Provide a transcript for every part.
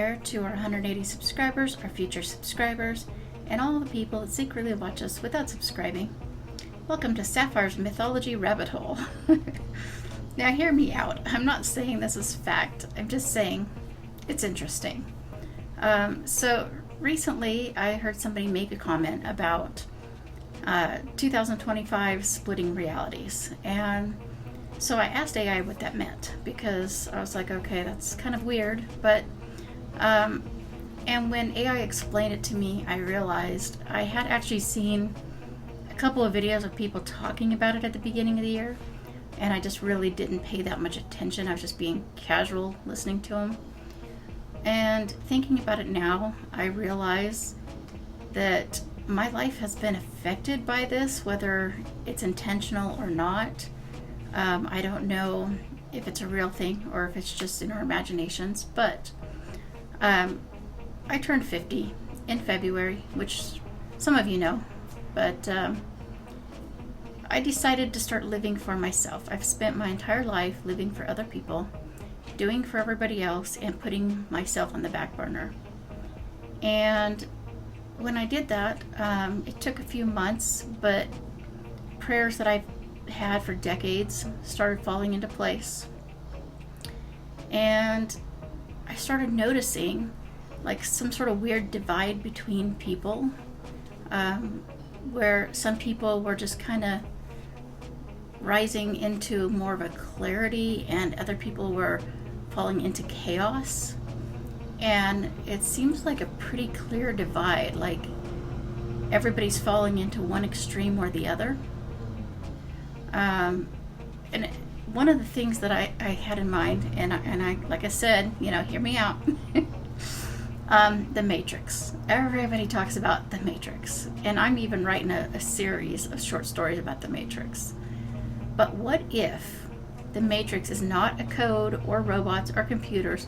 there to our 180 subscribers, our future subscribers, and all the people that secretly watch us without subscribing. Welcome to Sapphire's Mythology Rabbit Hole. Now hear me out. I'm not saying this is fact. I'm just saying it's interesting. So recently I heard somebody make a comment about 2025 splitting realities, and so I asked AI what that meant, because I was like, okay, that's kind of weird, but and when AI explained it to me, I realized I had actually seen a couple of videos of people talking about it at the beginning of the year, and I just really didn't pay that much attention. I was just being casual listening to them. And thinking about it now, I realize that my life has been affected by this, whether it's intentional or not. I don't know if it's a real thing or if it's just in our imaginations, but I turned 50 in February, which some of you know, but I decided to start living for myself. I've spent my entire life living for other people, doing for everybody else, and putting myself on the back burner. And when I did that, it took a few months, but prayers that I've had for decades started falling into place. And I started noticing like some sort of weird divide between people, where some people were just kind of rising into more of a clarity and other people were falling into chaos. And it seems like a pretty clear divide, like everybody's falling into one extreme or the other. And one of the things that I had in mind, and I like I said, hear me out, the Matrix. Everybody talks about the Matrix, and I'm even writing a series of short stories about the Matrix. But what if the Matrix is not a code or robots or computers?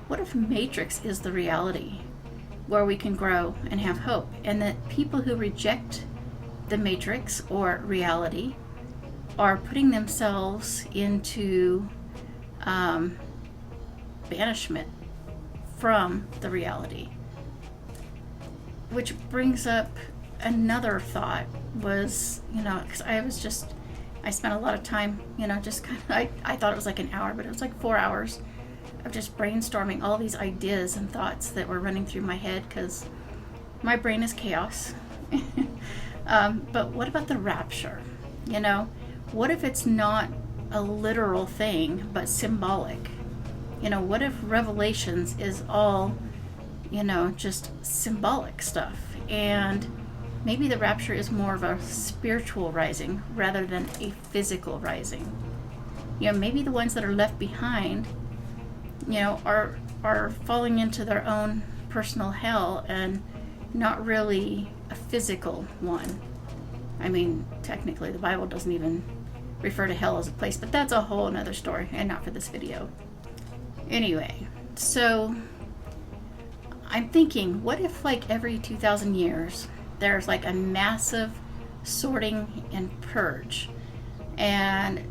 What if Matrix is the reality where we can grow and have hope, and that people who reject the Matrix or reality are putting themselves into banishment from the reality? Which brings up another thought, was, because I spent a lot of time, just kind of, I thought it was like an hour, but it was like 4 hours of just brainstorming all these ideas and thoughts that were running through my head, because my brain is chaos. But what about the rapture? What if it's not a literal thing, but symbolic? What if Revelations is all, just symbolic stuff? And maybe the rapture is more of a spiritual rising rather than a physical rising. Maybe the ones that are left behind, are falling into their own personal hell and not really a physical one. I mean, technically the Bible doesn't even refer to hell as a place, but that's a whole another story and not for this video. Anyway, so I'm thinking, what if like every 2,000 years there's like a massive sorting and purge, and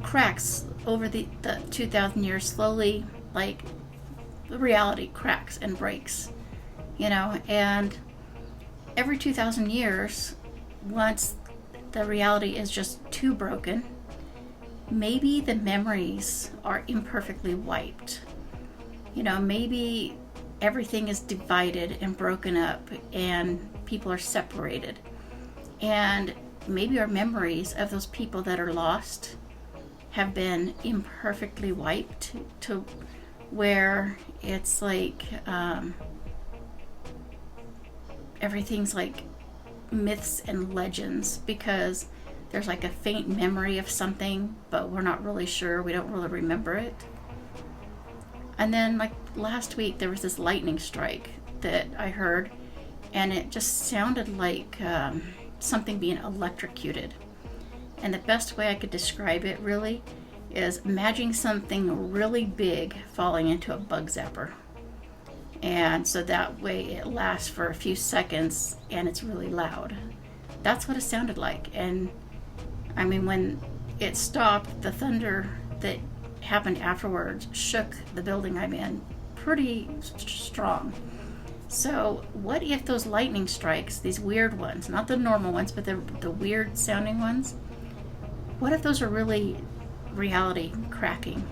cracks over the 2,000 years slowly, like the reality cracks and breaks, and every 2,000 years, once the reality is just too broken, maybe the memories are imperfectly wiped. Maybe everything is divided and broken up and people are separated. And maybe our memories of those people that are lost have been imperfectly wiped to where it's like everything's like myths and legends, because there's like a faint memory of something, but we're not really sure. We don't really remember it. And then like last week there was this lightning strike that I heard, and it just sounded like something being electrocuted. And the best way I could describe it really is imagining something really big falling into a bug zapper. And so that way it lasts for a few seconds and it's really loud. That's what it sounded like. And I mean, when it stopped, the thunder that happened afterwards shook the building I'm in pretty strong. So what if those lightning strikes, these weird ones, not the normal ones, but the weird sounding ones, what if those are really reality cracking?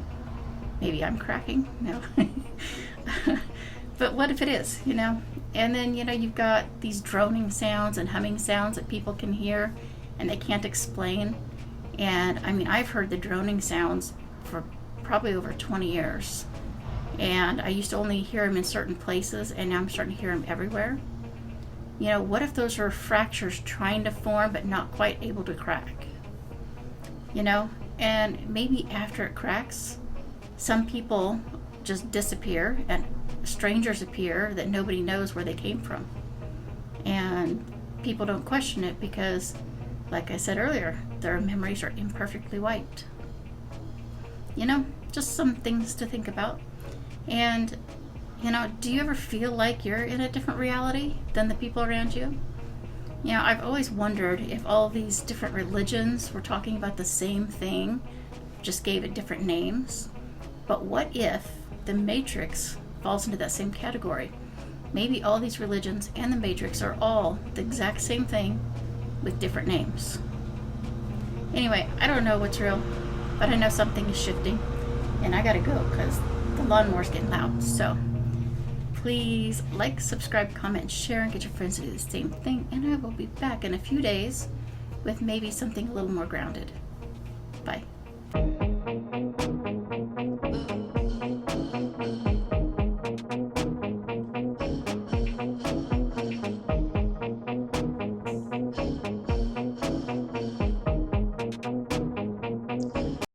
Maybe I'm cracking? No. But what if it is, you know? And then, you know, you've got these droning sounds and humming sounds that people can hear and they can't explain. And I mean, I've heard the droning sounds for probably over 20 years. And I used to only hear them in certain places, and now I'm starting to hear them everywhere. You know, what if those are fractures trying to form but not quite able to crack? You know, and maybe after it cracks, some people just disappear and strangers appear that nobody knows where they came from. And people don't question it because, like I said earlier, their memories are imperfectly wiped. You know, just some things to think about. And, you know, do you ever feel like you're in a different reality than the people around you? You know, I've always wondered if all these different religions were talking about the same thing, just gave it different names. But what if the Matrix falls into that same category? Maybe all these religions and the Matrix are all the exact same thing with different names. Anyway, I don't know what's real, but I know something is shifting, and I gotta go because the lawnmower's getting loud. So please like, subscribe, comment, share, and get your friends to do the same thing. And I will be back in a few days with maybe something a little more grounded. Bye.